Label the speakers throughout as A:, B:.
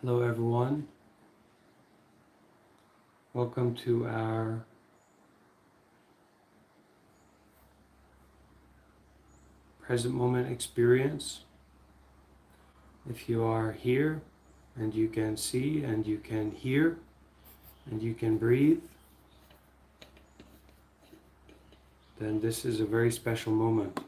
A: Hello everyone, welcome to our present moment experience. If you are here and you can see and you can hear and you can breathe, then this is a very special moment.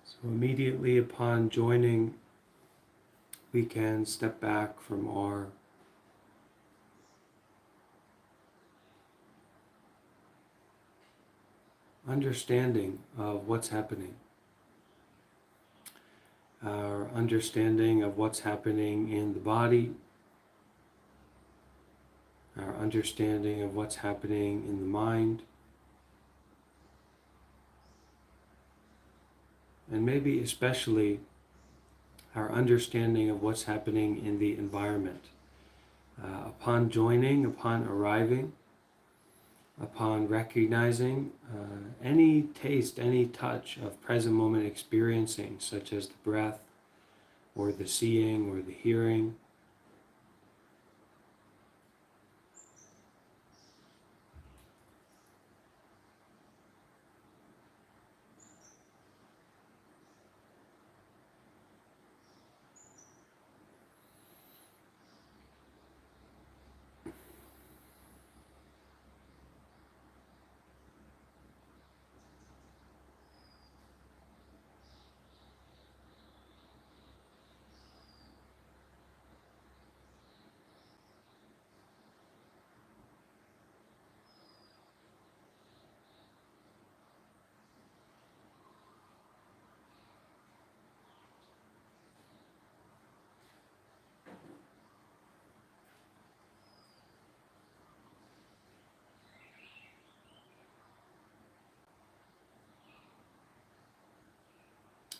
A: So immediately upon joining, we can step back from our understanding of what's happening, our understanding of what's happening in the body, our understanding of what's happening in the mind, and maybe especially our understanding of what's happening in the environment. Upon joining, upon arriving, upon recognizing any taste, any touch of present moment experiencing, such as the breath, or the seeing, or the hearing,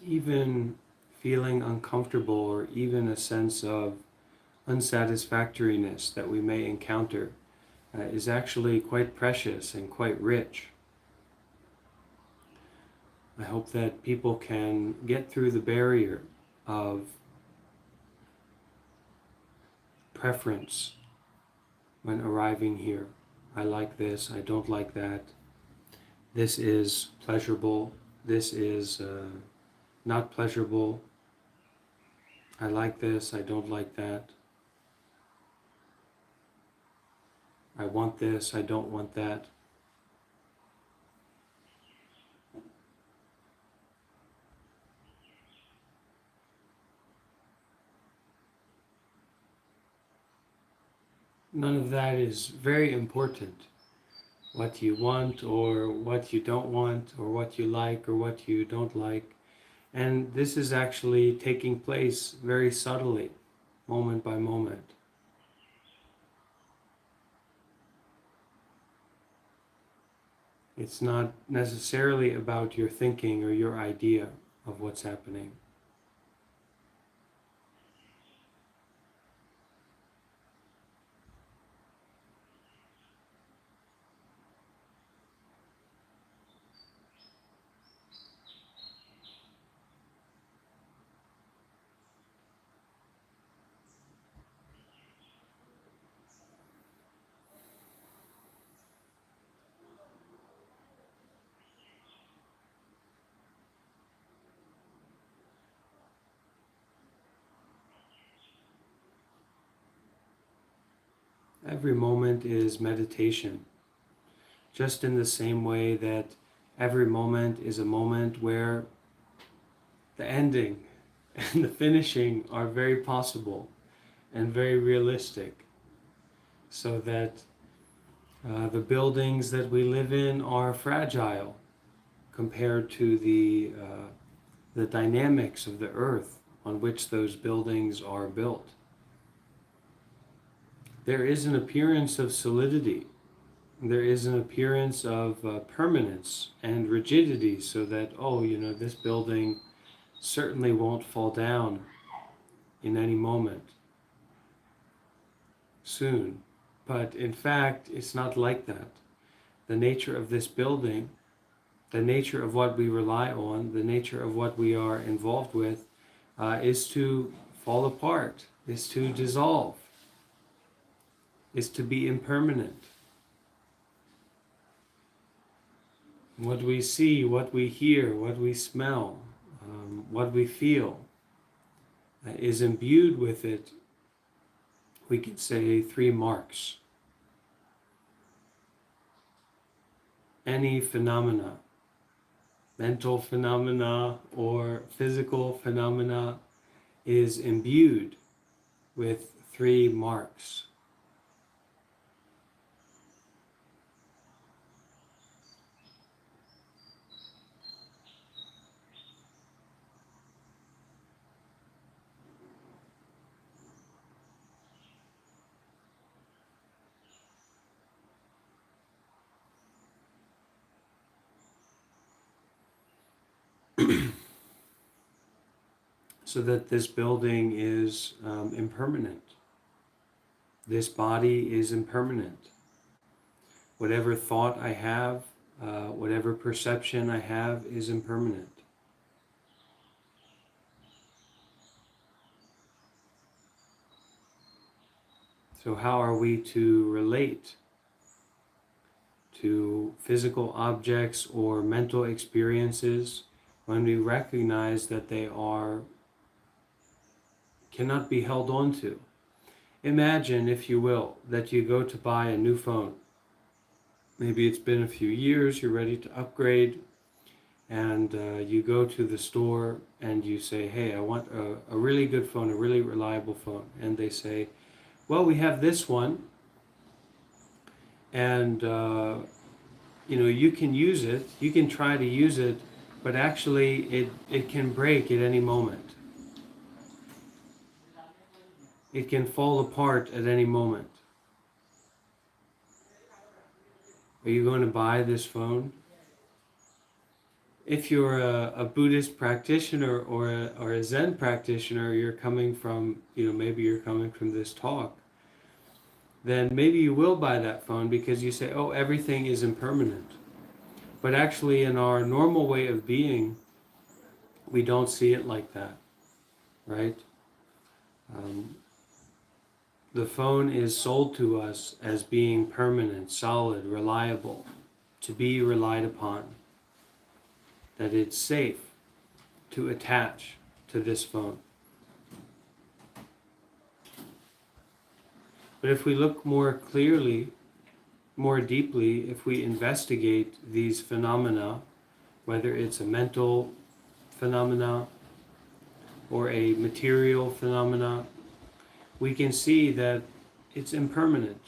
A: even feeling uncomfortable, or even a sense of unsatisfactoriness that we may encounter is actually quite precious and quite rich. I hope that people can get through the barrier of preference when arriving here. I like this, I don't like that. This is pleasurable, this is not pleasurable. I like this, I don't like that. I want this, I don't want that. None of that is very important. What you want or what you don't want, or what you like or what you don't like. And this is actually taking place very subtly, moment by moment. It's not necessarily about your thinking or your idea of what's happening. Every moment is meditation, just in the same way that every moment is a moment where the ending and the finishing are very possible and very realistic. so that the buildings that we live in are fragile compared to the dynamics of the earth on which those buildings are built. There is an appearance of solidity. There is an appearance of permanence and rigidity, so that, oh, this building certainly won't fall down in any moment soon. But in fact, it's not like that. The nature of this building, the nature of what we rely on, the nature of what we are involved with, is to fall apart, is to dissolve, is to be impermanent. What we see, what we hear, what we smell, what we feel is imbued with it, we could say, 3 marks. Any phenomena, mental phenomena or physical phenomena, is imbued with 3 marks. So that this building is impermanent. This body is impermanent. Whatever thought I have, whatever perception I have is impermanent. So how are we to relate to physical objects or mental experiences when we recognize that they cannot be held on to? Imagine, if you will, that you go to buy a new phone. Maybe it's been a few years, you're ready to upgrade, and you go to the store and you say, hey, I want a really good phone, a really reliable phone. And they say, well, we have this one, and you can use it, you can try to use it, but actually it can break at any moment. It can fall apart at any moment. Are you going to buy this phone? If you're a Buddhist practitioner or a Zen practitioner, you're coming from, maybe you're coming from this talk, then maybe you will buy that phone because you say, oh, everything is impermanent. But actually, in our normal way of being, we don't see it like that, right? The phone is sold to us as being permanent, solid, reliable, to be relied upon, that it's safe to attach to this phone. But if we look more clearly, more deeply, if we investigate these phenomena, whether it's a mental phenomena or a material phenomena, we can see that it's impermanent.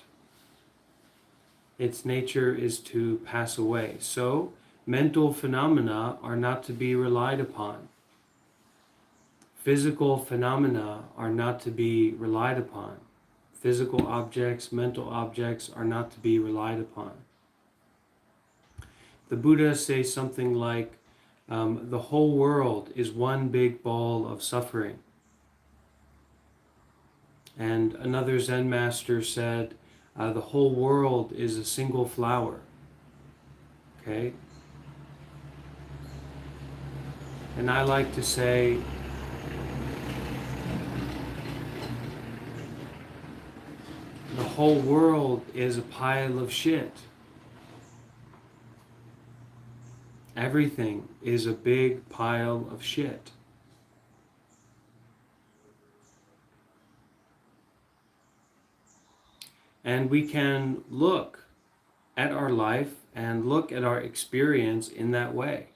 A: Its nature is to pass away. So, mental phenomena are not to be relied upon. Physical phenomena are not to be relied upon. Physical objects, mental objects are not to be relied upon. The Buddha says something like, the whole world is one big ball of suffering. And another Zen master said, the whole world is a single flower. Okay? And I like to say, the whole world is a pile of shit. Everything is a big pile of shit. And we can look at our life and look at our experience in that way.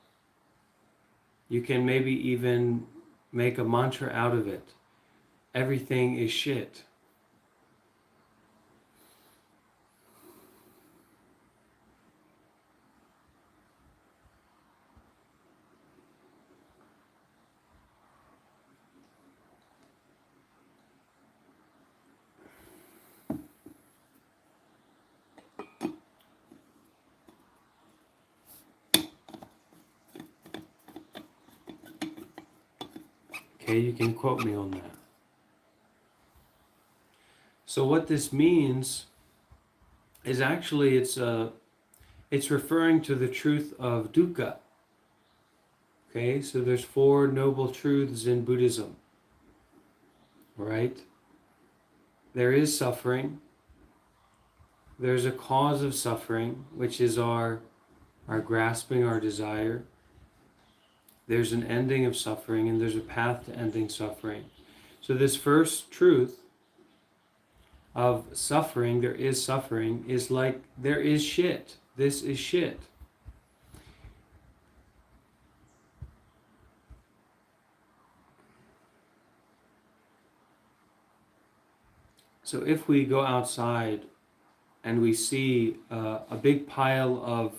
A: You can maybe even make a mantra out of it. Everything is shit. Okay, you can quote me on that. So what this means is actually it's referring to the truth of dukkha. Okay, so there's 4 noble truths in Buddhism, right? There is suffering. There's a cause of suffering, which is our grasping, our desire. There's an ending of suffering, and there's a path to ending suffering. So this first truth of suffering, there is suffering, is like there is shit. This is shit. So if we go outside and we see a big pile of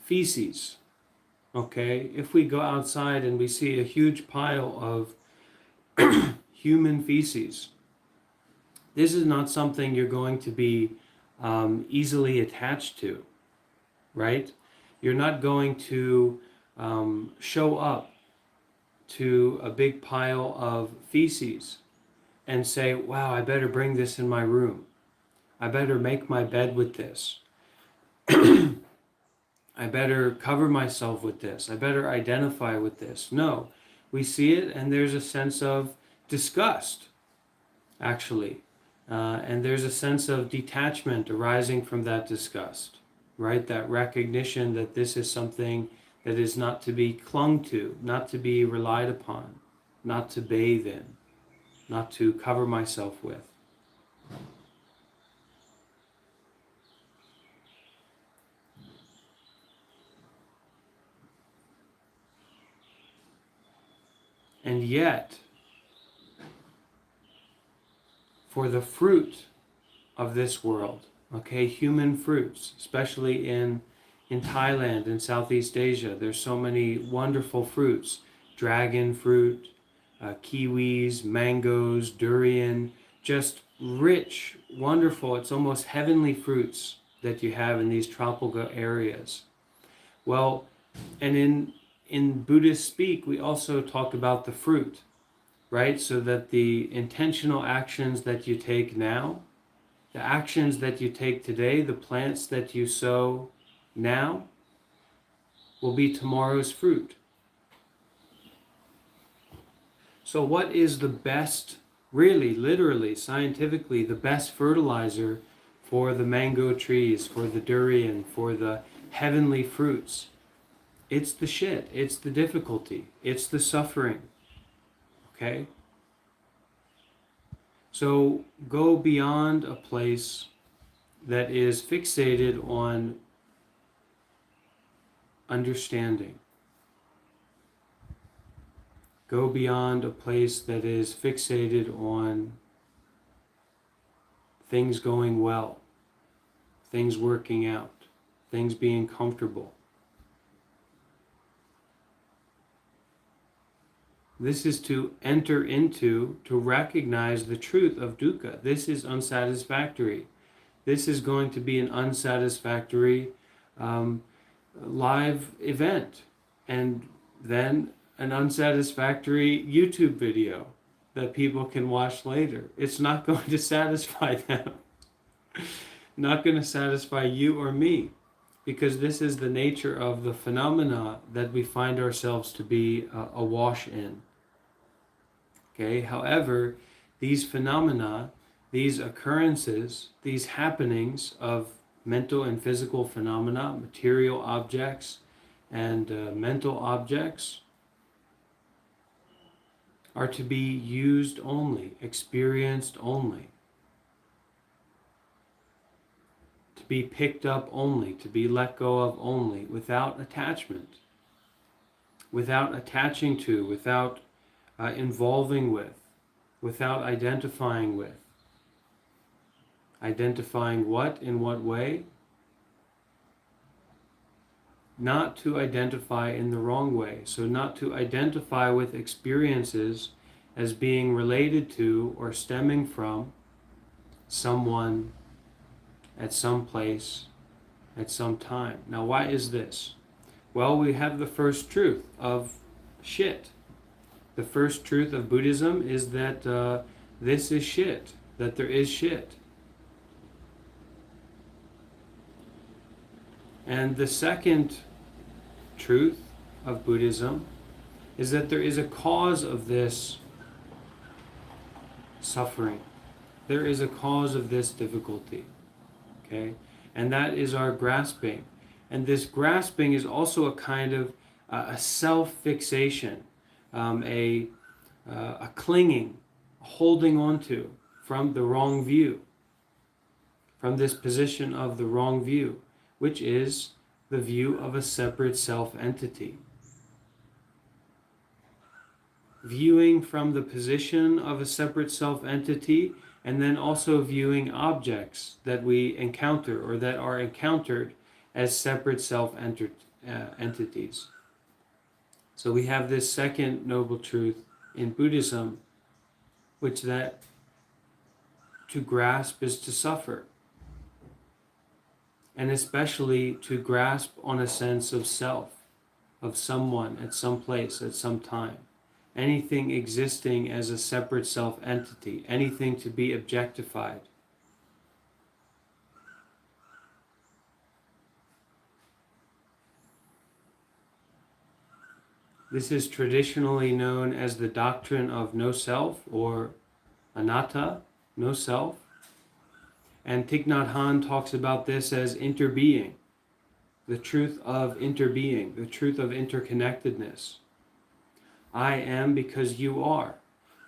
A: feces, okay? If we go outside and we see a huge pile of human feces, this is not something you're going to be easily attached to, right? You're not going to show up to a big pile of feces and say, wow, I better bring this in my room. I better make my bed with this. I better cover myself with this. I better identify with this. No, we see it and there's a sense of disgust, actually. And there's a sense of detachment arising from that disgust, right? That recognition that this is something that is not to be clung to, not to be relied upon, not to bathe in, not to cover myself with. And yet, for the fruit of this world, okay, human fruits, especially in Thailand and Southeast Asia, there's so many wonderful fruits, dragon fruit, kiwis, mangoes, durian, just rich, wonderful, it's almost heavenly fruits that you have in these tropical areas. Well, and in Buddhist speak, we also talk about the fruit, right? So that the intentional actions that you take now, the actions that you take today, the plants that you sow now, will be tomorrow's fruit. So what is the best, really, literally, scientifically, the best fertilizer for the mango trees, for the durian, for the heavenly fruits? It's the shit, it's the difficulty, it's the suffering, okay? So go beyond a place that is fixated on understanding. Go beyond a place that is fixated on things going well, things working out, things being comfortable. This is to enter into, to recognize the truth of dukkha. This is unsatisfactory. This is going to be an unsatisfactory live event, and then an unsatisfactory YouTube video that people can watch later. It's not going to satisfy them. Not going to satisfy you or me, because this is the nature of the phenomena that we find ourselves to be awash in. Okay? However, these phenomena, these occurrences, these happenings of mental and physical phenomena, material objects and mental objects, are to be used only, experienced only, to be picked up only, to be let go of only, without attachment, without attaching to, without involving with, without identifying with. Identifying what? In what way? Not to identify in the wrong way. So not to identify with experiences as being related to or stemming from someone at some place at some time. Now, why is this? Well, we have the first truth of shit. The first truth of Buddhism is that this is shit, that there is shit. And the second truth of Buddhism is that there is a cause of this suffering. There is a cause of this difficulty. Okay? And that is our grasping. And this grasping is also a kind of a self-fixation, a clinging, a holding onto from the wrong view, from this position of the wrong view, which is the view of a separate self-entity. Viewing from the position of a separate self-entity, and then also viewing objects that we encounter or that are encountered as separate self-entities. So we have this second noble truth in Buddhism, which that to grasp is to suffer. And especially to grasp on a sense of self, of someone at some place, at some time. Anything existing as a separate self-entity, anything to be objectified. This is traditionally known as the doctrine of no self, or anatta, no self. And Thich Nhat Hanh talks about this as interbeing, the truth of interbeing, the truth of interconnectedness. I am because you are.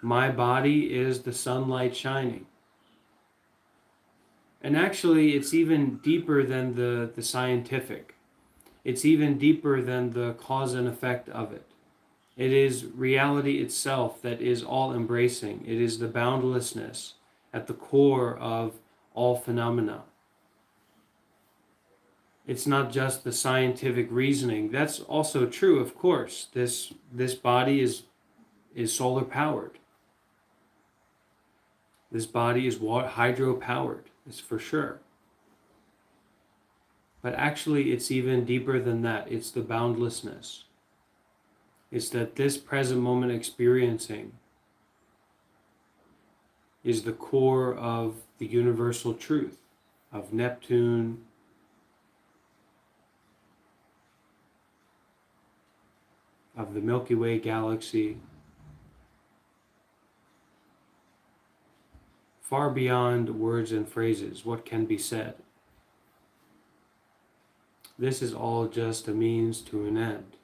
A: My body is the sunlight shining. And actually, it's even deeper than the scientific. It's even deeper than the cause and effect of it. It is reality itself that is all-embracing. It is the boundlessness at the core of all phenomena. It's not just the scientific reasoning. That's also true, of course. This body is solar powered. This body is hydro powered, it's for sure. But actually, it's even deeper than that. It's the boundlessness. It's that this present moment experiencing is the core of the universal truth, of Neptune, of the Milky Way galaxy, far beyond words and phrases, what can be said. This is all just a means to an end.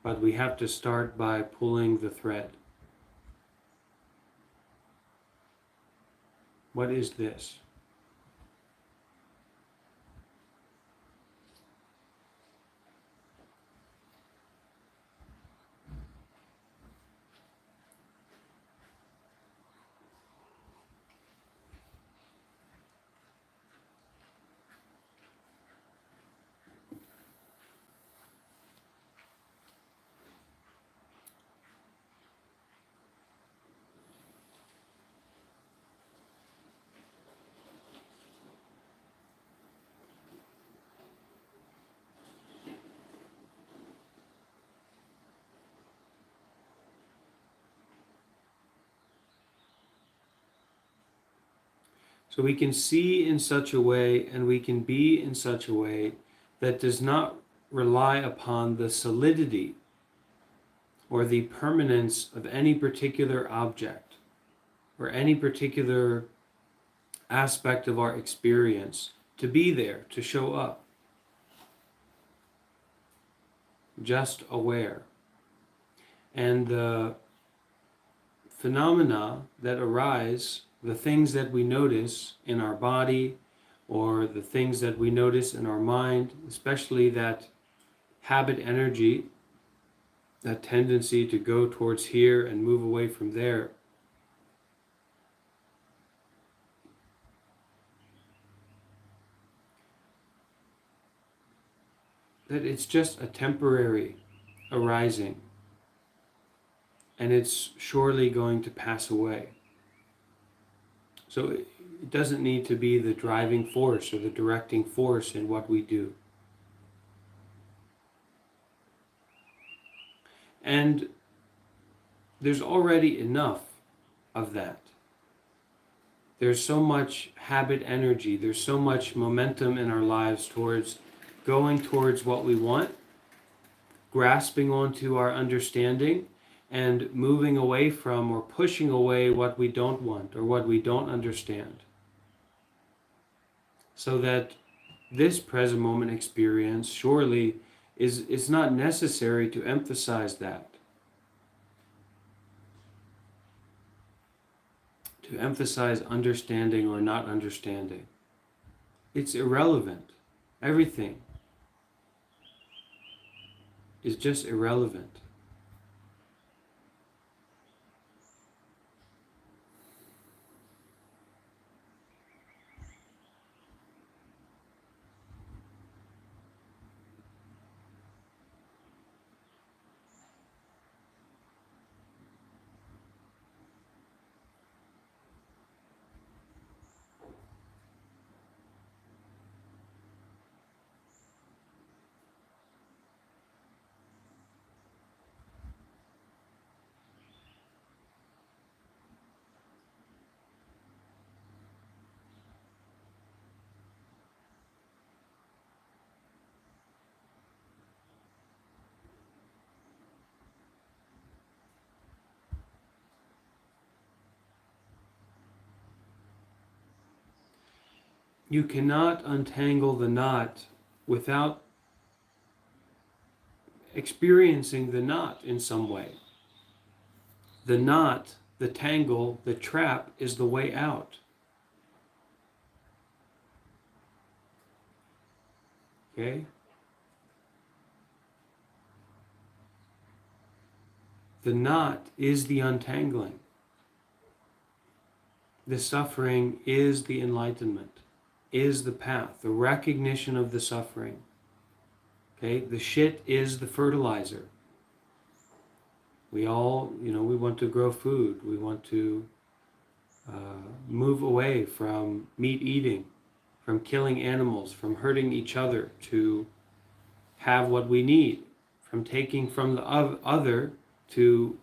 A: But we have to start by pulling the thread. What is this? So we can see in such a way, and we can be in such a way that does not rely upon the solidity or the permanence of any particular object or any particular aspect of our experience to be there, to show up. Just aware. And the phenomena that arise, the things that we notice in our body, or the things that we notice in our mind, especially that habit energy, that tendency to go towards here and move away from there, that it's just a temporary arising, and it's surely going to pass away. So It doesn't need to be the driving force or the directing force in what we do. And there's already enough of that. There's so much habit energy, there's so much momentum in our lives towards going towards what we want, grasping onto our understanding, and moving away from or pushing away what we don't want or what we don't understand. So that this present moment experience surely is not necessary to emphasize that. To emphasize understanding or not understanding. It's irrelevant. Everything is just irrelevant. You cannot untangle the knot without experiencing the knot in some way. The knot, the tangle, the trap is the way out. Okay? The knot is the untangling. The suffering is the enlightenment, is the path, the recognition of the suffering. Okay? The shit is the fertilizer. We all, we want to grow food. We want to move away from meat eating, from killing animals, from hurting each other, to have what we need, from taking from the other to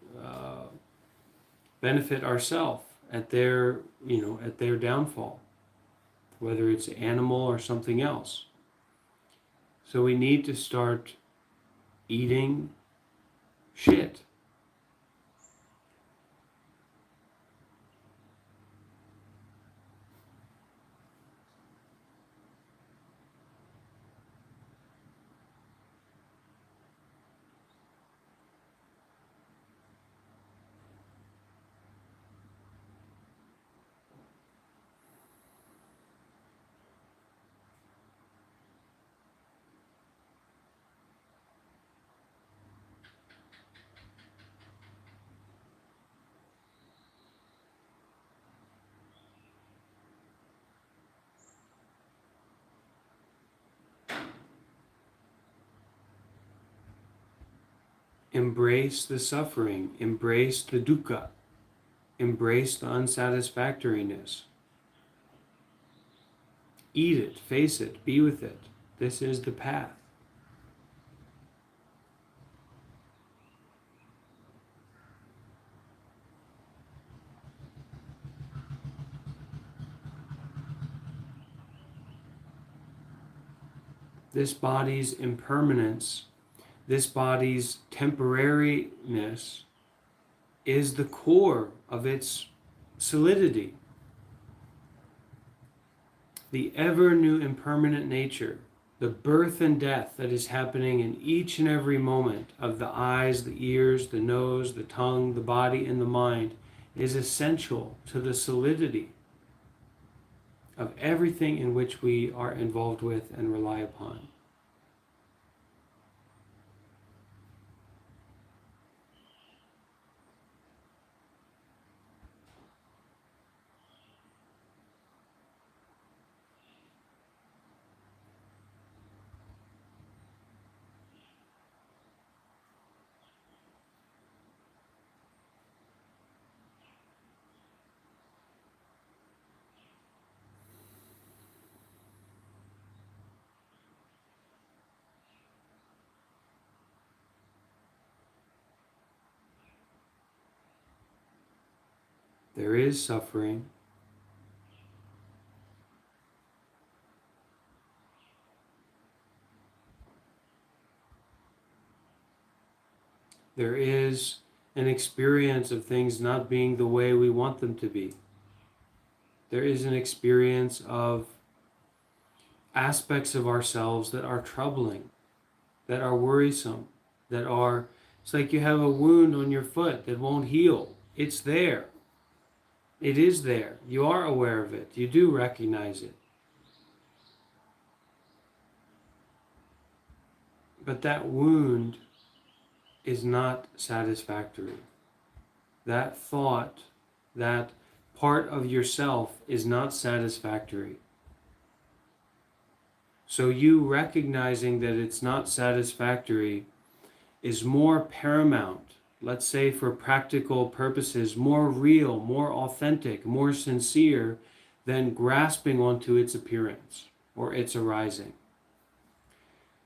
A: benefit ourselves at their downfall, whether it's animal or something else. So we need to start eating shit. Embrace the suffering, embrace the dukkha, embrace the unsatisfactoriness. Eat it, face it, be with it. This is the path. This body's impermanence, this body's temporariness is the core of its solidity. The ever new impermanent nature, the birth and death that is happening in each and every moment of the eyes, the ears, the nose, the tongue, the body, and the mind is essential to the solidity of everything in which we are involved with and rely upon. There is suffering. There is an experience of things not being the way we want them to be. There is an experience of aspects of ourselves that are troubling, that are worrisome, that are, it's like you have a wound on your foot that won't heal. It's there. It is there. You are aware of it. You do recognize it. But that wound is not satisfactory. That thought, that part of yourself is not satisfactory. So you recognizing that it's not satisfactory is more paramount, let's say for practical purposes, more real, more authentic, more sincere than grasping onto its appearance or its arising.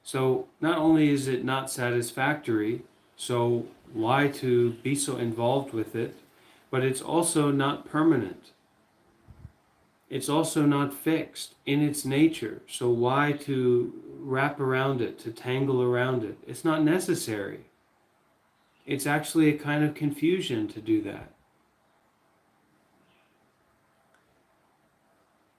A: So not only is it not satisfactory, so why to be so involved with it, but it's also not permanent. It's also not fixed in its nature, so why to wrap around it, to tangle around it? It's not necessary. It's actually a kind of confusion to do that.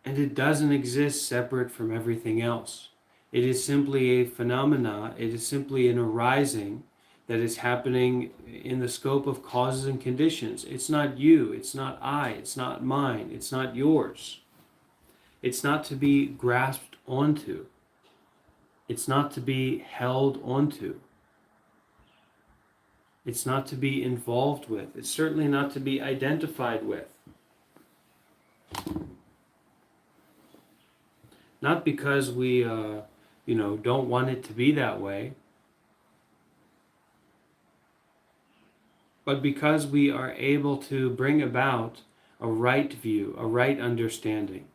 A: And it doesn't exist separate from everything else. It is simply a phenomena, it is simply an arising that is happening in the scope of causes and conditions. It's not you, it's not I, it's not mine, it's not yours. It's not to be grasped onto. It's not to be held onto. It's not to be involved with. It's certainly not to be identified with. Not because we, don't want it to be that way, but because we are able to bring about a right view, a right understanding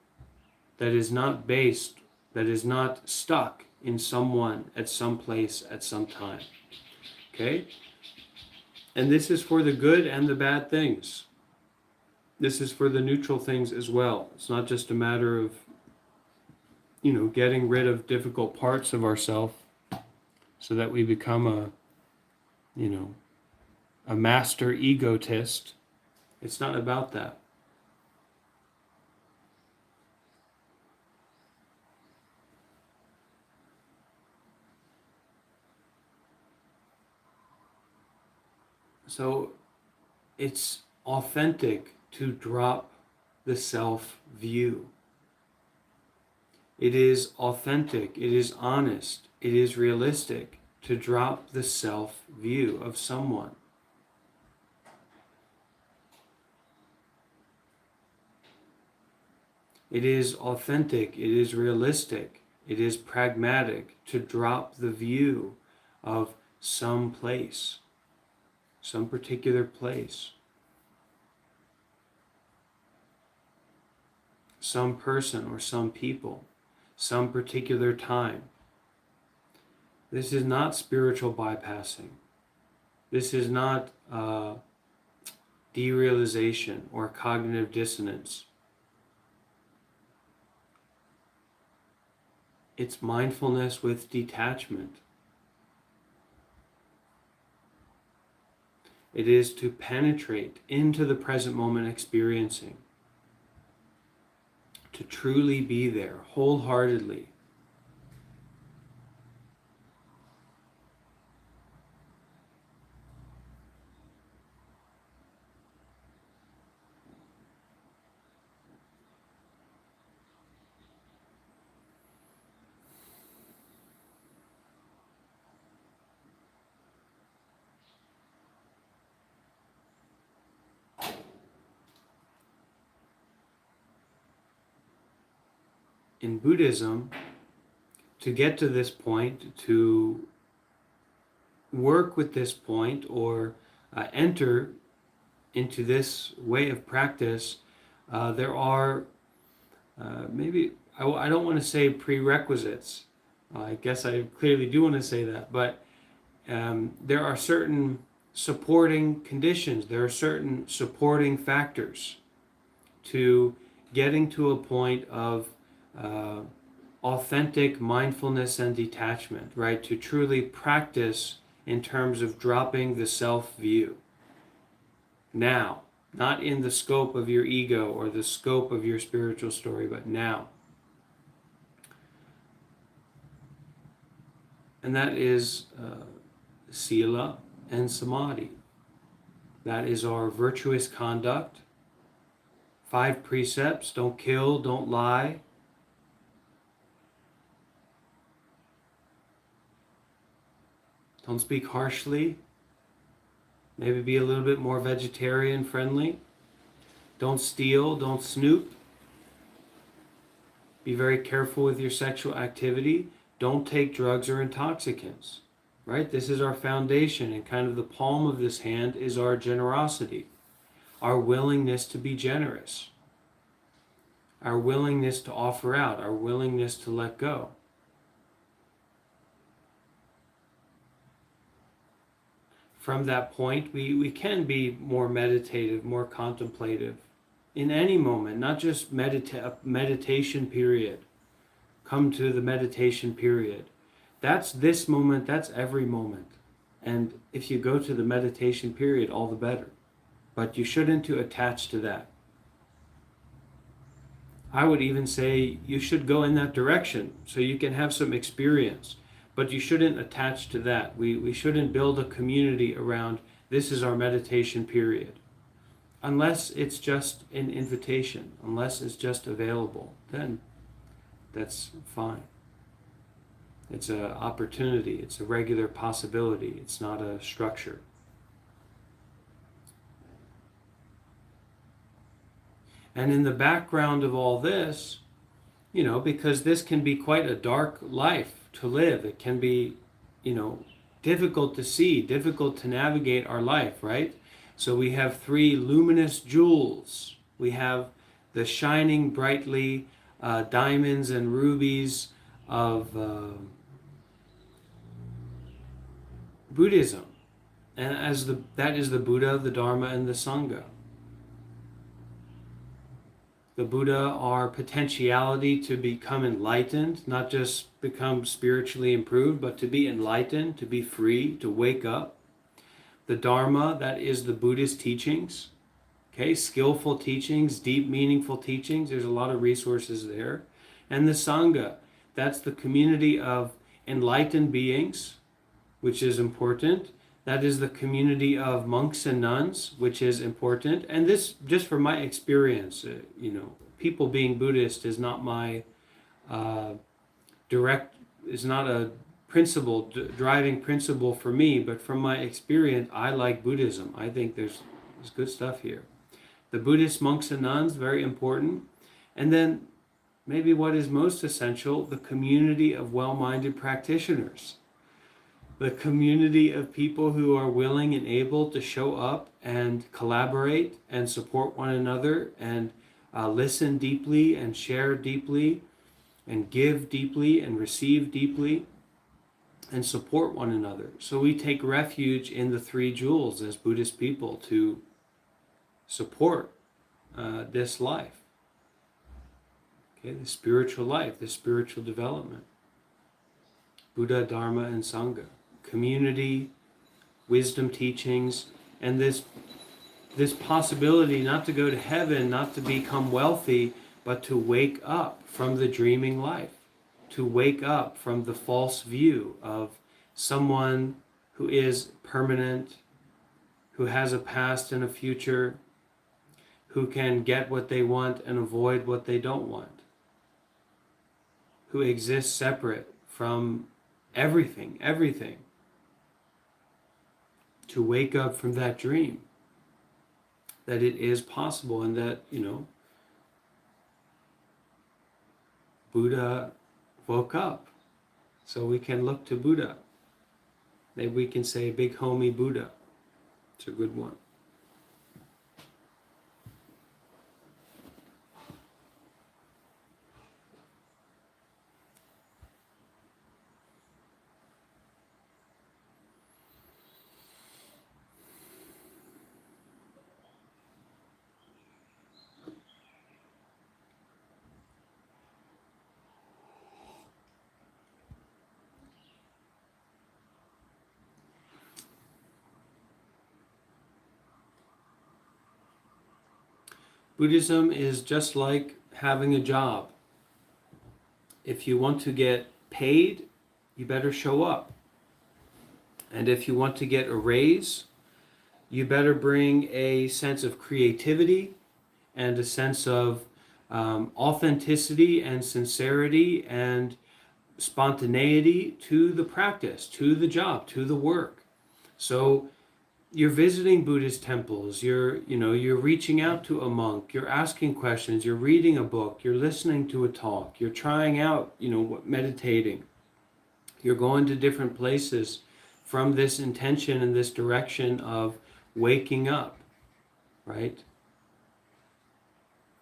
A: that is not based, that is not stuck in someone at some place at some time. Okay? And this is for the good and the bad things. This is for the neutral things as well. It's not just a matter of, getting rid of difficult parts of ourselves so that we become a master egotist. It's not about that. So it's authentic to drop the self-view. It is authentic, it is honest, it is realistic to drop the self-view of someone. It is authentic, it is realistic, it is pragmatic to drop the view of some place, some particular place, some person or some people, some particular time. This is not spiritual bypassing. This is not derealization or cognitive dissonance. It's mindfulness with detachment. It is to penetrate into the present moment experiencing, to truly be there wholeheartedly. In Buddhism, to get to this point, to work with this point or enter into this way of practice, there are maybe, I don't want to say prerequisites. I guess I clearly do want to say that, but there are certain supporting conditions, there are certain supporting factors to getting to a point of authentic mindfulness and detachment, right? To truly practice in terms of dropping the self-view. Now, not in the scope of your ego or the scope of your spiritual story, but now. And that is sila and samadhi. That is our virtuous conduct. 5 precepts: don't kill, don't lie. Don't speak harshly. Maybe be a little bit more vegetarian friendly. Don't steal, don't snoop. Be very careful with your sexual activity. Don't take drugs or intoxicants, right? This is our foundation, and kind of the palm of this hand is our generosity, our willingness to be generous, our willingness to offer out, our willingness to let go. From that point, we can be more meditative, more contemplative in any moment, not just meditation period. Come to the meditation period. That's this moment, that's every moment. And if you go to the meditation period, all the better. But you shouldn't attach to that. I would even say you should go in that direction so you can have some experience. But you shouldn't attach to that. We shouldn't build a community around this is our meditation period. Unless it's just an invitation, unless it's just available, then that's fine. It's an opportunity, it's a regular possibility, it's not a structure. And in the background of all this, because this can be quite a dark life to live, it can be, difficult to see, difficult to navigate our life, right? So we have 3 luminous jewels. We have the shining brightly diamonds and rubies of Buddhism, and that is the Buddha, the Dharma, and the Sangha. The Buddha, our potentiality to become enlightened, not just become spiritually improved, but to be enlightened, to be free, to wake up. The Dharma, that is the Buddhist teachings. Okay, skillful teachings, deep, meaningful teachings. There's a lot of resources there. And the Sangha, that's the community of enlightened beings, which is important. That is the community of monks and nuns, which is important. And this, just from my experience, people being Buddhist is not my is not a driving principle for me, but from my experience, I like Buddhism. I think there's good stuff here. The Buddhist monks and nuns, very important. And then maybe what is most essential, the community of well-minded practitioners. The community of people who are willing and able to show up and collaborate and support one another and listen deeply and share deeply and give deeply and receive deeply and support one another. So we take refuge in the 3 jewels as Buddhist people to support this life. Okay, the spiritual life, the spiritual development. Buddha, Dharma, and Sangha. Community, wisdom teachings, and this possibility not to go to heaven, not to become wealthy, but to wake up from the dreaming life, to wake up from the false view of someone who is permanent, who has a past and a future, who can get what they want and avoid what they don't want, who exists separate from everything. To wake up from that dream, that it is possible, and that, Buddha woke up. So we can look to Buddha. Maybe we can say big homie Buddha. It's a good one. Buddhism is just like having a job. If you want to get paid, you better show up. And if you want to get a raise, you better bring a sense of creativity and a sense of authenticity and sincerity and spontaneity to the practice, to the job, to the work. So you're visiting Buddhist temples, you're reaching out to a monk, you're asking questions, you're reading a book, you're listening to a talk, you're trying out, meditating. You're going to different places from this intention and this direction of waking up, right?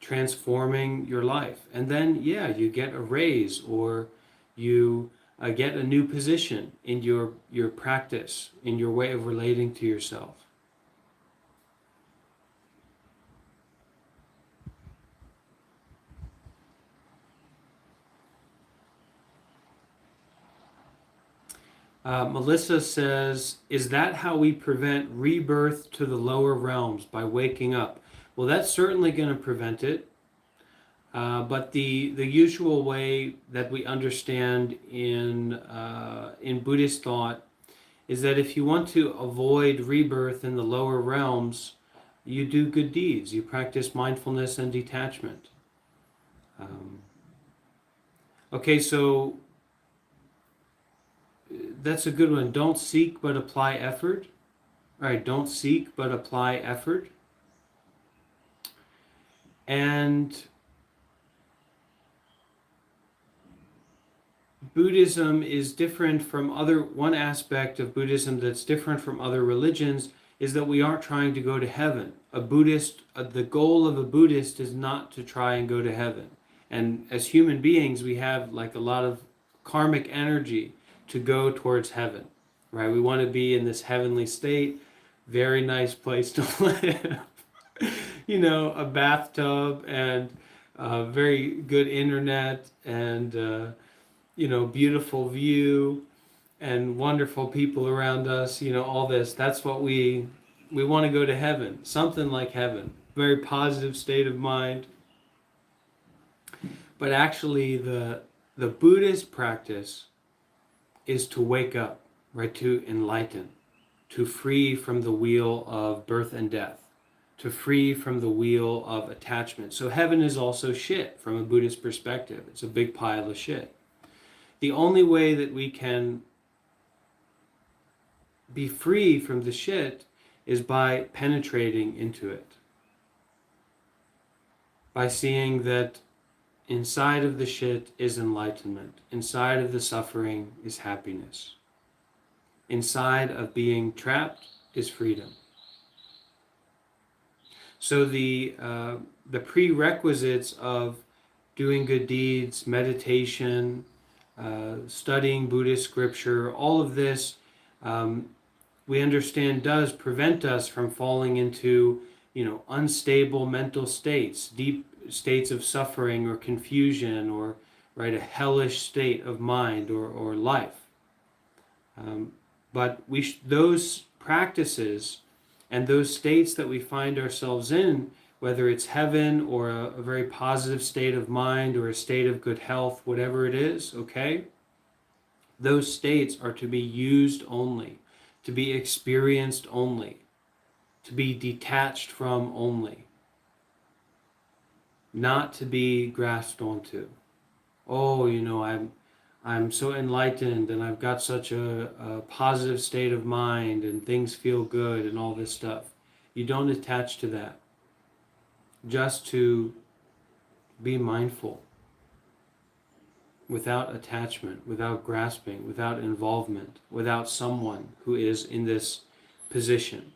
A: Transforming your life. And then, you get a raise, or you get a new position in your practice, in your way of relating to yourself. Melissa says, is that how we prevent rebirth to the lower realms, by waking up? Well, that's certainly going to prevent it. But the usual way that we understand in Buddhist thought is that if you want to avoid rebirth in the lower realms, you do good deeds. You practice mindfulness and detachment. Okay, so that's a good one. Don't seek but apply effort. All right, don't seek but apply effort. And Buddhism is different from one aspect of Buddhism that's different from other religions is that we aren't trying to go to heaven. The goal of a Buddhist is not to try and go to heaven. And as human beings, we have like a lot of karmic energy to go towards heaven, right? We want to be in this heavenly state, very nice place to live. A bathtub and very good internet and beautiful view and wonderful people around us, all this. That's what we want to go to heaven, something like heaven, very positive state of mind. But actually the Buddhist practice is to wake up, right, to enlighten, to free from the wheel of birth and death, to free from the wheel of attachment. So heaven is also shit from a Buddhist perspective. It's a big pile of shit. The only way that we can be free from the shit is by penetrating into it. By seeing that inside of the shit is enlightenment. Inside of the suffering is happiness. Inside of being trapped is freedom. So the prerequisites of doing good deeds, meditation, studying Buddhist scripture, all of this, we understand does prevent us from falling into, unstable mental states, deep states of suffering or confusion, or right, a hellish state of mind or life. But those practices and those states that we find ourselves in, whether it's heaven or a very positive state of mind or a state of good health, whatever it is, okay? Those states are to be used only, to be experienced only, to be detached from only, not to be grasped onto. Oh, I'm so enlightened and I've got such a positive state of mind and things feel good and all this stuff. You don't attach to that. Just to be mindful without attachment, without grasping, without involvement, without someone who is in this position,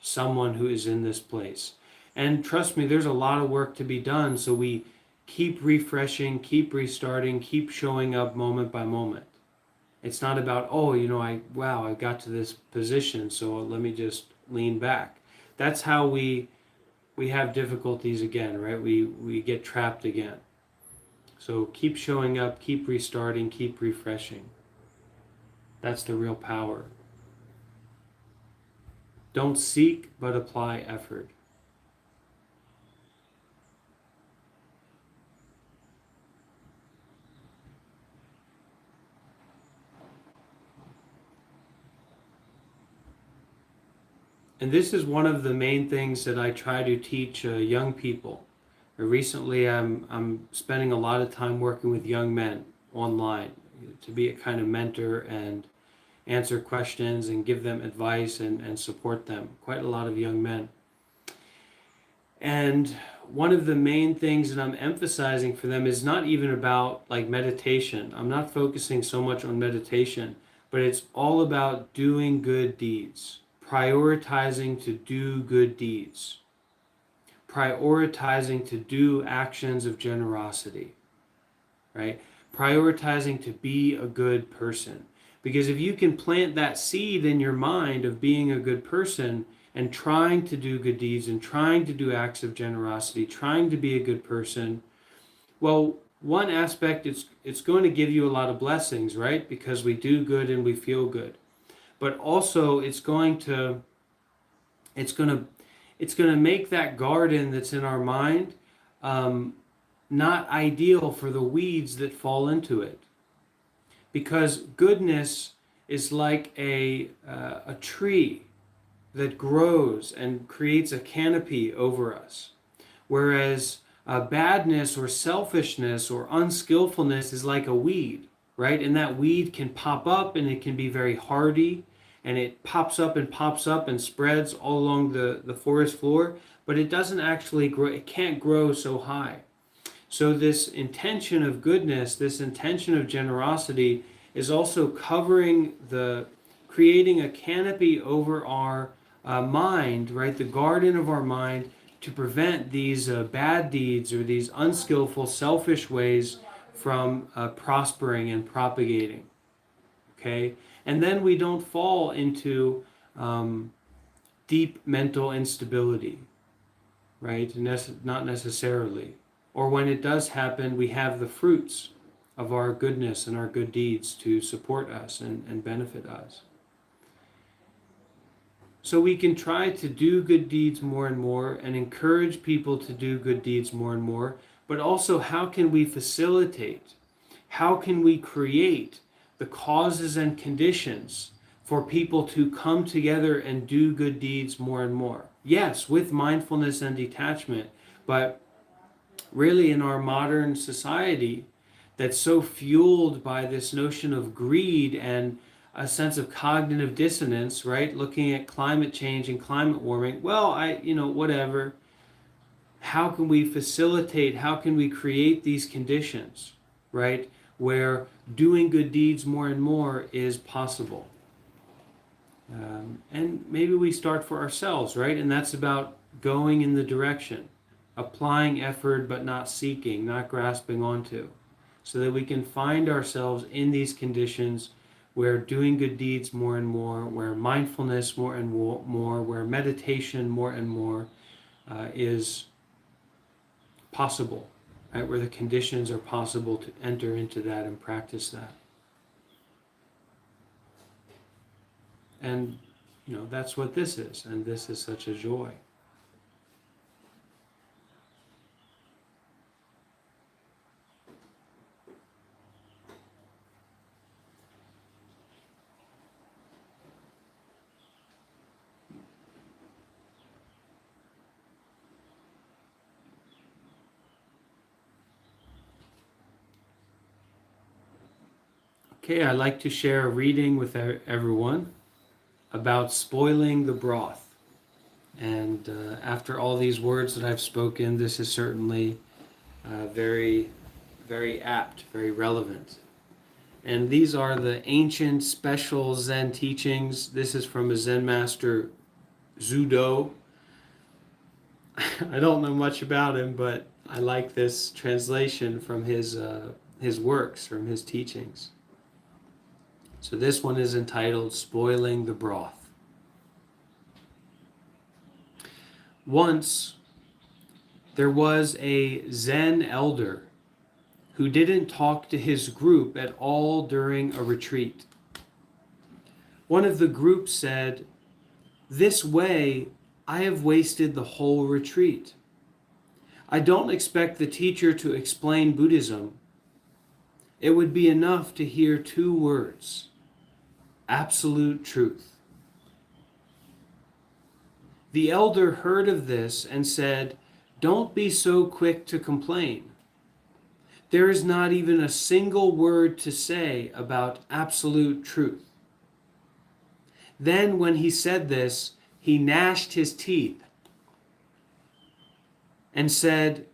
A: someone who is in this place. And trust me, there's a lot of work to be done, so we keep refreshing, keep restarting, keep showing up moment by moment. It's not about, I got to this position, so let me just lean back. That's how we have difficulties again, right? We get trapped again. So keep showing up, keep restarting, keep refreshing. That's the real power. Don't seek, but apply effort. And this is one of the main things that I try to teach young people. Recently, I'm spending a lot of time working with young men online to be a kind of mentor and answer questions and give them advice and support them. Quite a lot of young men. And one of the main things that I'm emphasizing for them is not even about like meditation. I'm not focusing so much on meditation, but it's all about doing good deeds, prioritizing to do good deeds, prioritizing to do actions of generosity, right? Prioritizing to be a good person. Because if you can plant that seed in your mind of being a good person and trying to do good deeds and trying to do acts of generosity, trying to be a good person, well, one aspect, it's going to give you a lot of blessings, right? Because we do good and we feel good. But also it's going to make that garden that's in our mind not ideal for the weeds that fall into it. Because goodness is like a tree that grows and creates a canopy over us. Whereas badness or selfishness or unskillfulness is like a weed, right? And that weed can pop up and it can be very hardy and it pops up and spreads all along the forest floor, but it doesn't actually grow, it can't grow so high. So this intention of goodness, this intention of generosity is also creating a canopy over our mind, right? The garden of our mind to prevent these bad deeds or these unskillful, selfish ways from prospering and propagating, okay? And then we don't fall into deep mental instability, right? Not necessarily. Or when it does happen, we have the fruits of our goodness and our good deeds to support us and benefit us. So we can try to do good deeds more and more and encourage people to do good deeds more and more, but also how can we facilitate? How can we create the causes and conditions for people to come together and do good deeds more and more? Yes, with mindfulness and detachment, but really in our modern society that's so fueled by this notion of greed and a sense of cognitive dissonance, right? Looking at climate change and climate warming. Well, whatever. How can we facilitate, how can we create these conditions, right? Where doing good deeds more and more is possible. And maybe we start for ourselves, right? And that's about going in the direction, applying effort but not seeking, not grasping onto, so that we can find ourselves in these conditions where doing good deeds more and more, where mindfulness more and more, where meditation more and more is possible, right? Where the conditions are possible to enter into that and practice that. And, that's what this is, and this is such a joy. Okay, I'd like to share a reading with everyone about spoiling the broth. And after all these words that I've spoken, this is certainly very, very apt, very relevant. And these are the ancient special Zen teachings. This is from a Zen master, Zudo. I don't know much about him, but I like this translation from his works, from his teachings. So this one is entitled Spoiling the Broth. Once there was a Zen elder who didn't talk to his group at all during a retreat. One of the group said, "This way I have wasted the whole retreat. I don't expect the teacher to explain Buddhism. It would be enough to hear 2 words, absolute truth." The elder heard of this and said, "Don't be so quick to complain. There is not even a single word to say about absolute truth." Then when he said this, he gnashed his teeth and said,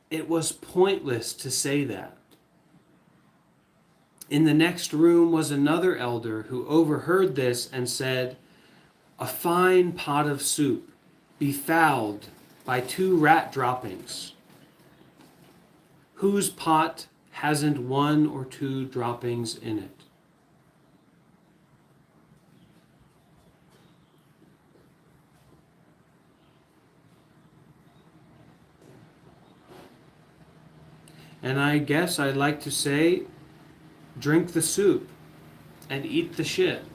A: "It was pointless to say that." In the next room was another elder who overheard this and said, "A fine pot of soup, befouled by 2 rat droppings. Whose pot hasn't 1 or 2 droppings in it?" And I guess I'd like to say, drink the soup and eat the shit.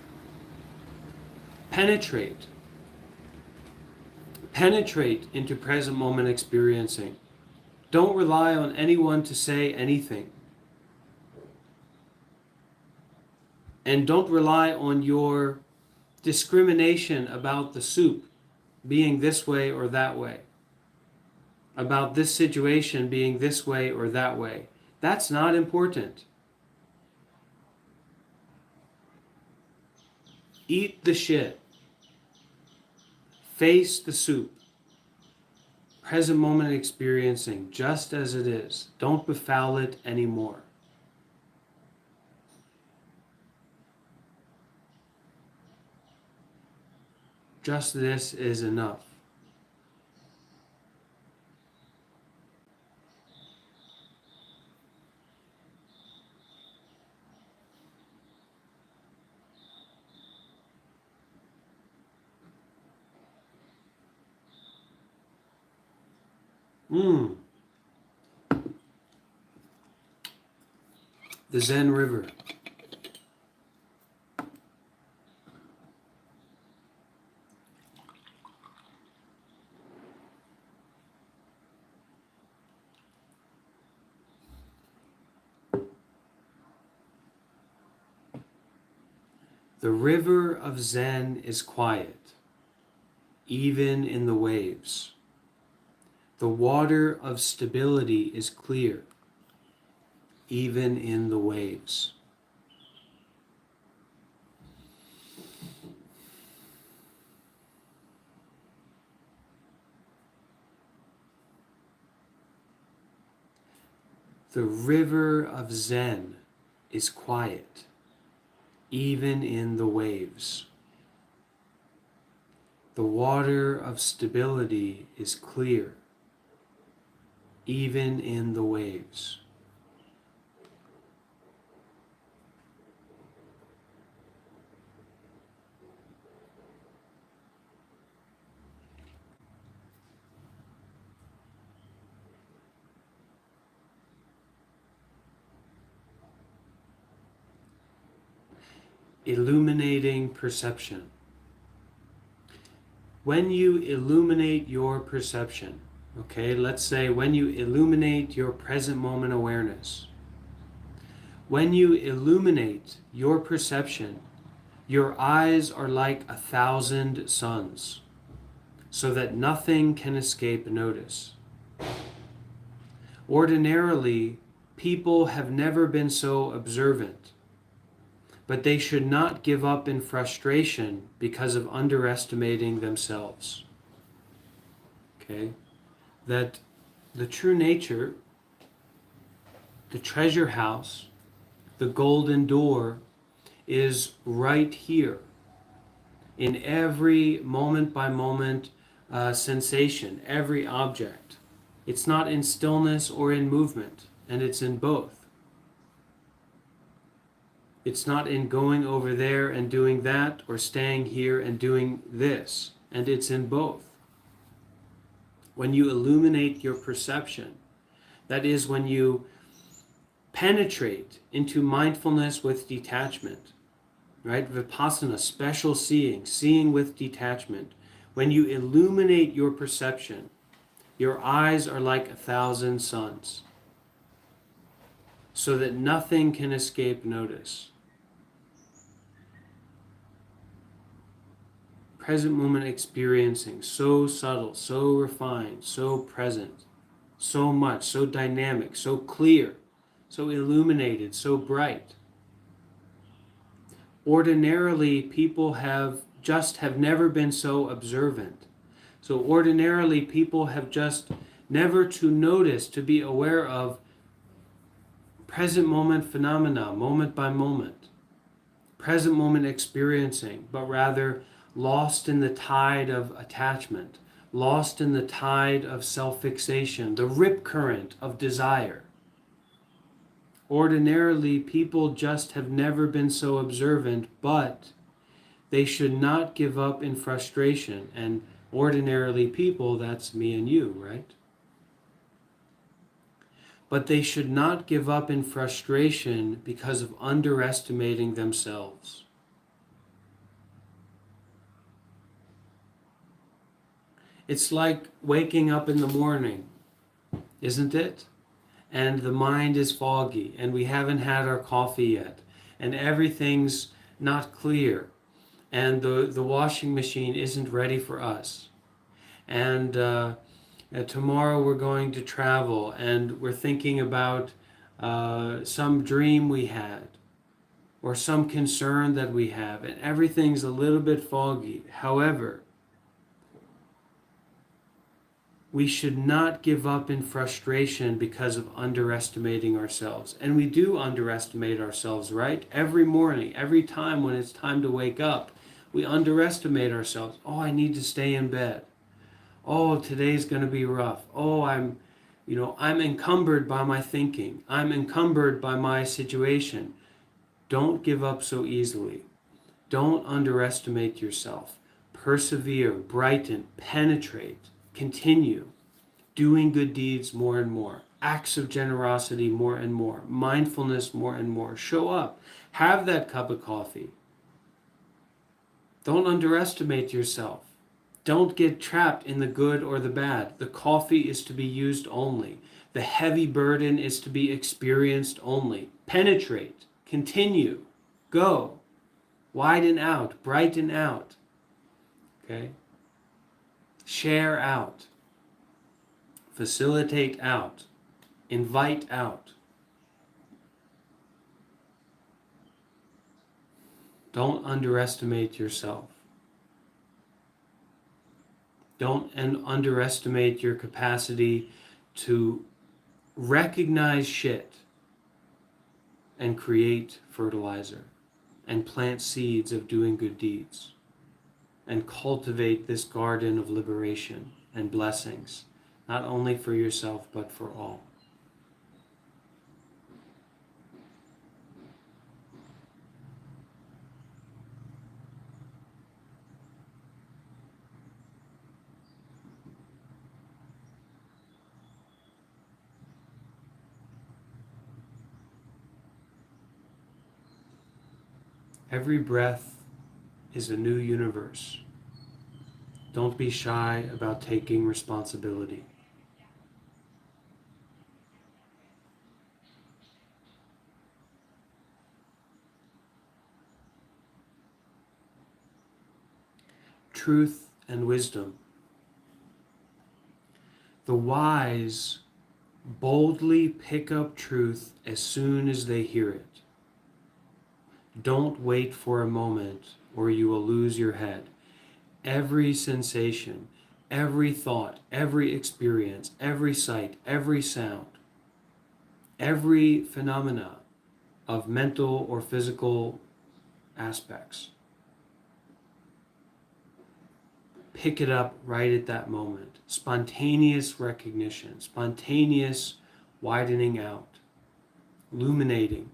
A: Penetrate. Penetrate into present moment experiencing. Don't rely on anyone to say anything. And don't rely on your discrimination about the soup being this way or that way, about this situation being this way or that way. That's not important. Eat the shit. Face the soup. Present moment experiencing just as it is. Don't befoul it anymore. Just this is enough. The Zen River. The river of Zen is quiet, even in the waves. The water of stability is clear, even in the waves. The river of Zen is quiet, even in the waves. The water of stability is clear, even in the waves. Illuminating perception. When you illuminate your perception, okay, let's say when you illuminate your present moment awareness, when you illuminate your perception, your eyes are like 1,000 suns, so that nothing can escape notice. Ordinarily, people have never been so observant, but they should not give up in frustration because of underestimating themselves. Okay? That the true nature, the treasure house, the golden door is right here in every moment by moment sensation, every object. It's not in stillness or in movement, and it's in both. It's not in going over there and doing that, or staying here and doing this, and it's in both. When you illuminate your perception, that is when you penetrate into mindfulness with detachment, right? Vipassana, special seeing, seeing with detachment. When you illuminate your perception, your eyes are like 1,000 suns, so that nothing can escape notice. present moment experiencing, so subtle, so refined, so present, so much, so dynamic, so clear, so illuminated, so bright. Ordinarily, people have never been so observant. So ordinarily, people have just never to notice, to be aware of present moment phenomena, moment by moment, present moment experiencing, but rather lost in the tide of attachment, lost in the tide of self-fixation, the rip current of desire. Ordinarily, people just have never been so observant, but they should not give up in frustration. And ordinarily people, that's me and you, right? But they should not give up in frustration because of underestimating themselves. It's like waking up in the morning, isn't it? And the mind is foggy, and we haven't had our coffee yet, and everything's not clear, and the washing machine isn't ready for us. And tomorrow we're going to travel, and we're thinking about some dream we had, or some concern that we have, and everything's a little bit foggy. However, we should not give up in frustration because of underestimating ourselves. And we do underestimate ourselves, right? Every morning, every time when it's time to wake up, we underestimate ourselves. Oh, I need to stay in bed. Oh, today's going to be rough. Oh, I'm encumbered by my thinking. I'm encumbered by my situation. Don't give up so easily. Don't underestimate yourself. Persevere, brighten, penetrate, continue. Doing good deeds more and more. Acts of generosity more and more. Mindfulness more and more. Show up. Have that cup of coffee. Don't underestimate yourself. Don't get trapped in the good or the bad. The coffee is to be used only. The heavy burden is to be experienced only. Penetrate. Continue. Go. Widen out. Brighten out. Okay? Share out. Facilitate out. Invite out. Don't underestimate yourself. Don't underestimate your capacity to recognize shit and create fertilizer and plant seeds of doing good deeds and cultivate this garden of liberation and blessings, not only for yourself but for all. Every breath is a new universe. Don't be shy about taking responsibility. Truth and wisdom. The wise boldly pick up truth as soon as they hear it. Don't wait for a moment or you will lose your head. Every sensation, every thought, every experience, every sight, every sound, every phenomena of mental or physical aspects, pick it up right at that moment. Spontaneous recognition, spontaneous widening out, illuminating.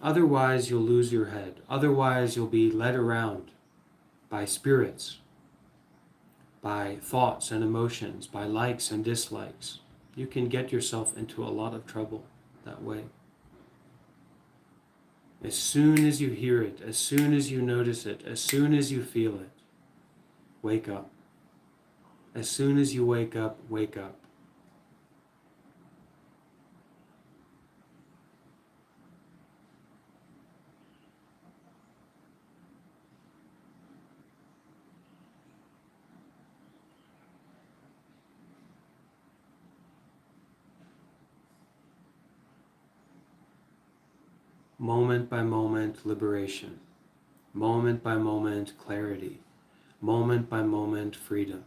A: Otherwise, you'll lose your head. Otherwise, you'll be led around by spirits, by thoughts and emotions, by likes and dislikes. You can get yourself into a lot of trouble that way. As soon as you hear it, as soon as you notice it, as soon as you feel it, wake up. As soon as you wake up, wake up. moment by moment liberation, moment by moment clarity, moment by moment freedom.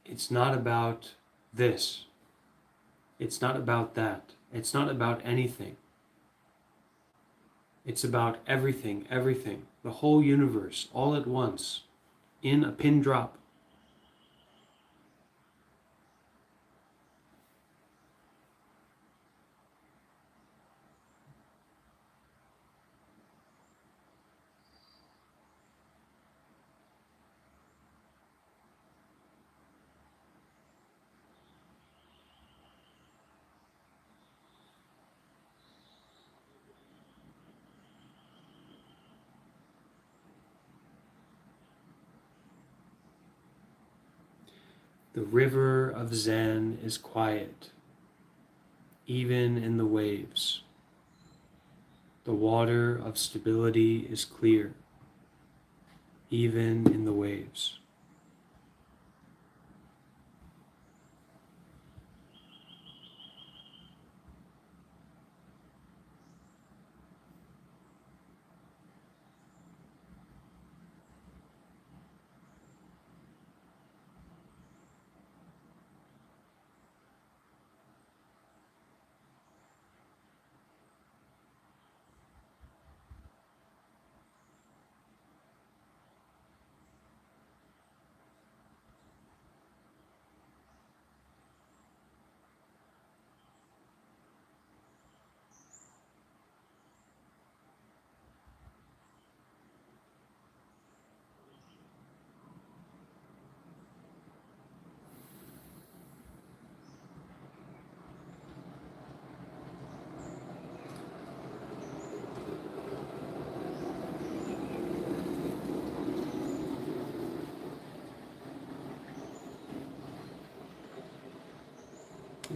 A: It's not about this. It's not about that. It's not about anything. It's about everything, everything, the whole universe, all at once, in a pin drop. The river of Zen is quiet, even in the waves. The water of stability is clear, even in the waves.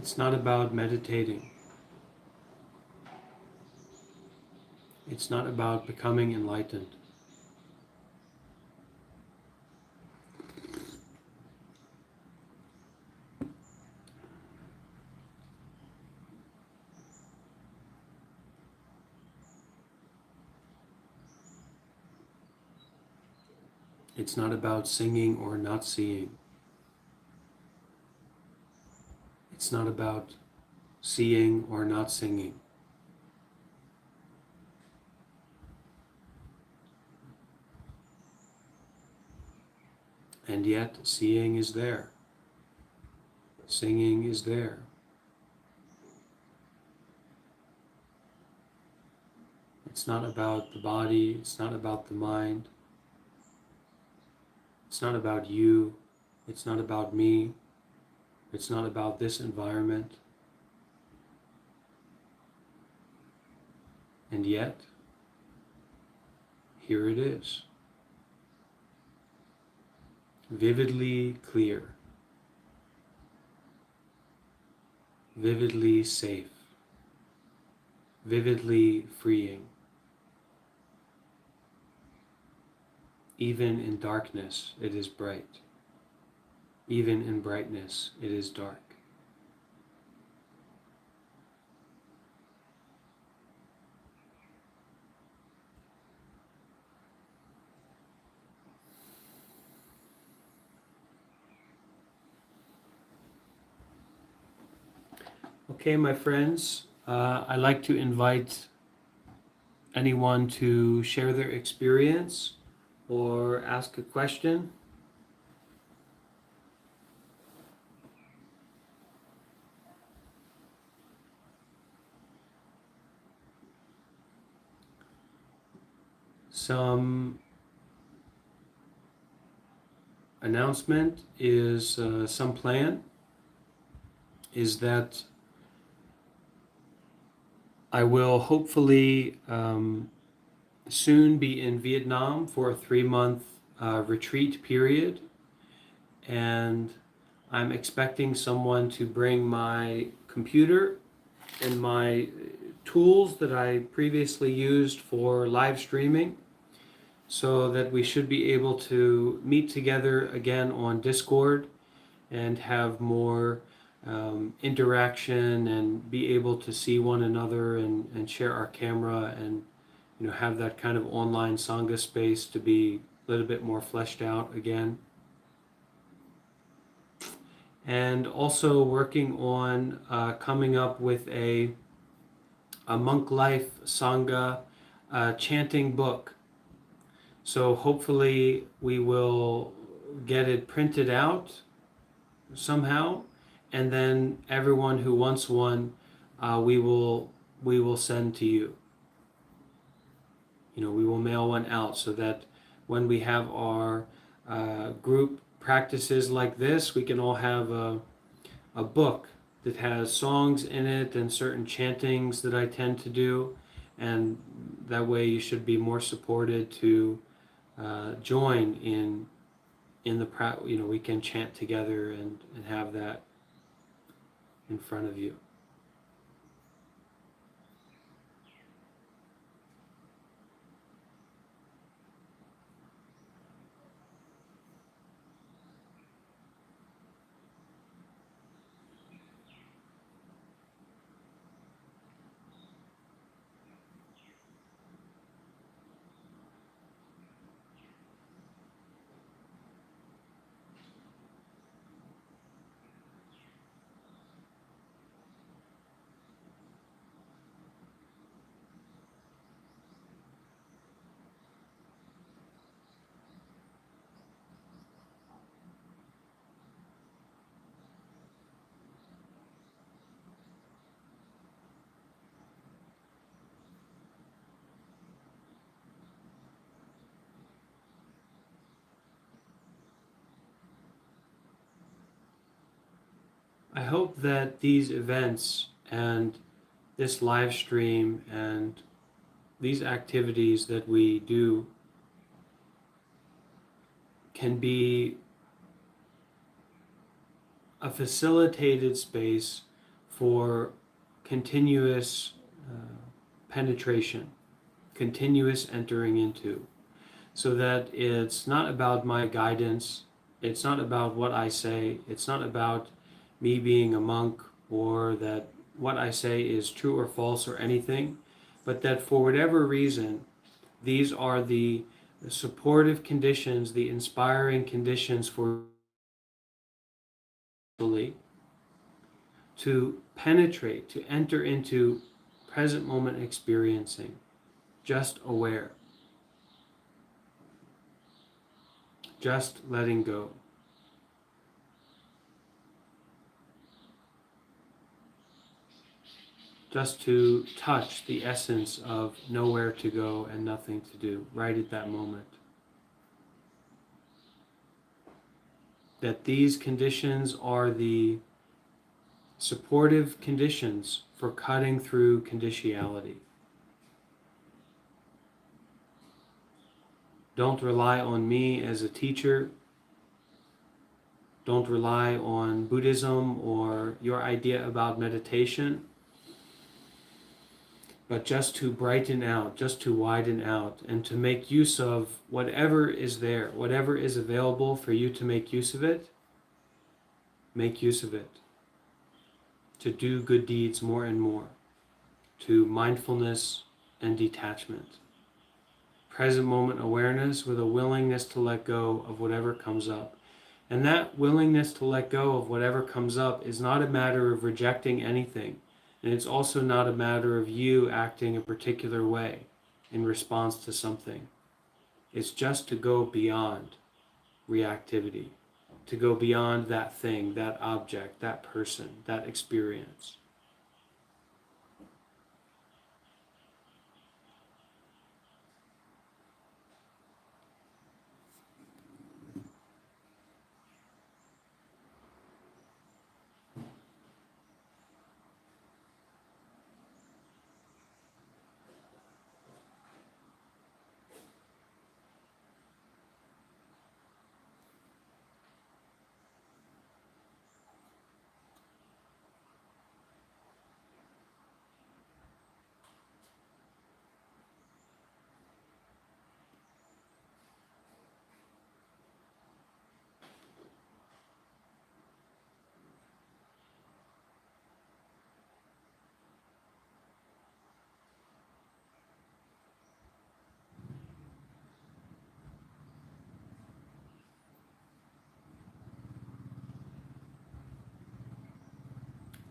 A: It's not about meditating. It's not about becoming enlightened. It's not about singing or not seeing. It's not about seeing or not singing. And yet, seeing is there. Singing is there. It's not about the body. It's not about the mind. It's not about you. It's not about me. It's not about this environment. And yet, here it is. Vividly clear. Vividly safe. Vividly freeing. Even in darkness, it is bright. Even in brightness, it is dark. Okay, my friends, I'd like to invite anyone to share their experience or ask a question. some announcement is some plan is that I will hopefully soon be in Vietnam for a 3-month retreat period, and I'm expecting someone to bring my computer and my tools that I previously used for live streaming, so that we should be able to meet together again on Discord and have more interaction and be able to see one another and share our camera and have that kind of online Sangha space to be a little bit more fleshed out again. And also working on coming up with a monk life Sangha chanting book. So hopefully we will get it printed out somehow, and then everyone who wants one, we will send to you. We will mail one out so that when we have our group practices like this, we can all have a book that has songs in it and certain chantings that I tend to do, and that way you should be more supported to join in the we can chant together and have that in front of you. I hope that these events and this live stream and these activities that we do can be a facilitated space for continuous penetration, continuous entering into, so that it's not about my guidance, it's not about what I say, it's not about me being a monk or that what I say is true or false or anything, but that for whatever reason, these are the supportive conditions, the inspiring conditions for to penetrate, to enter into present moment experiencing, just aware, just letting go. Just to touch the essence of nowhere to go and nothing to do right at that moment. That these conditions are the supportive conditions for cutting through conditionality. Don't rely on me as a teacher. Don't rely on Buddhism or your idea about meditation. But just to brighten out, just to widen out, and to make use of whatever is there, whatever is available for you to make use of it, make use of it. To do good deeds more and more, to mindfulness and detachment. Present moment awareness with a willingness to let go of whatever comes up. And that willingness to let go of whatever comes up is not a matter of rejecting anything. And it's also not a matter of you acting a particular way in response to something. It's just to go beyond reactivity, to go beyond that thing, that object, that person, that experience.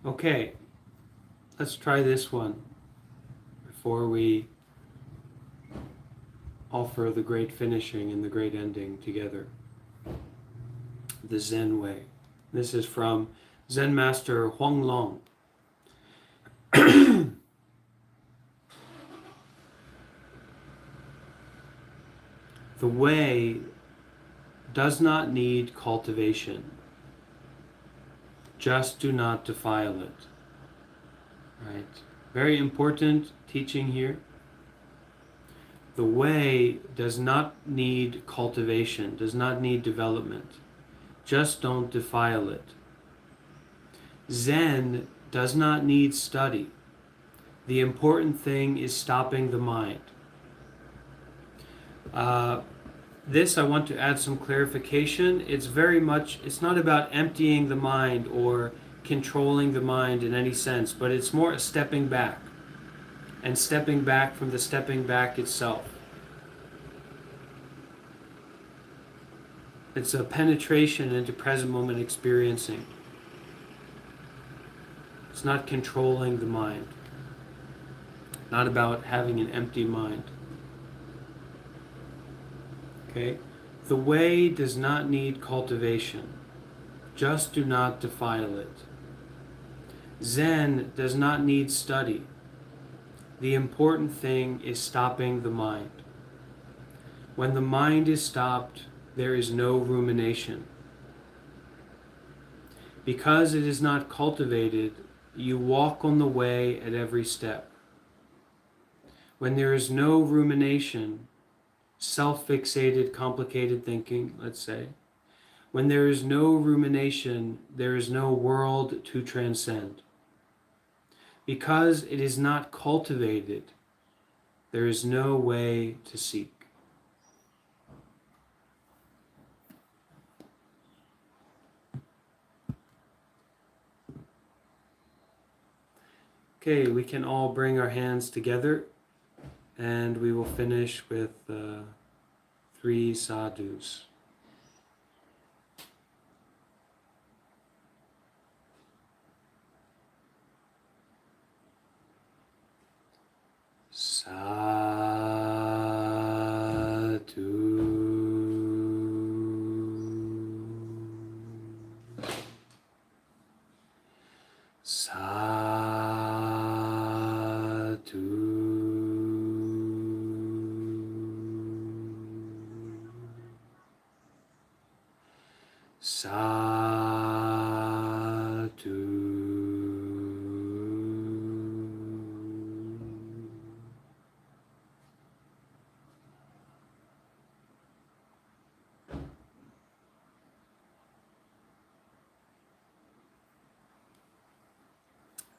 A: Okay, let's try this one before we offer the great finishing and the great ending together. The Zen way. This is from Zen Master Huang Long. The way does not need cultivation. Just do not defile it. Right? Very important teaching here. The way does not need cultivation, does not need development. Just don't defile it. Zen does not need study. The important thing is stopping the mind. This I want to add some clarification. It's not about emptying the mind or controlling the mind in any sense, but it's more a stepping back, and stepping back from the stepping back itself. It's a penetration into present moment experiencing. It's not controlling the mind. Not about having an empty mind. Okay? The way does not need cultivation. Just do not defile it. Zen does not need study. The important thing is stopping the mind. When the mind is stopped, there is no rumination. Because it is not cultivated, you walk on the way at every step. When there is no rumination, self-fixated, complicated thinking, let's say, when there is no rumination, there is no world to transcend. Because it is not cultivated, there is no way to seek. Okay, we can all bring our hands together, and we will finish with 3 sadhus. Sadhu.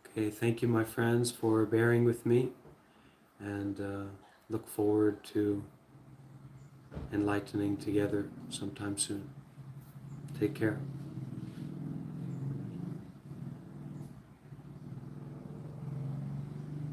A: Okay, thank you, my friends, for bearing with me, and look forward to enlightening together sometime soon. Take care.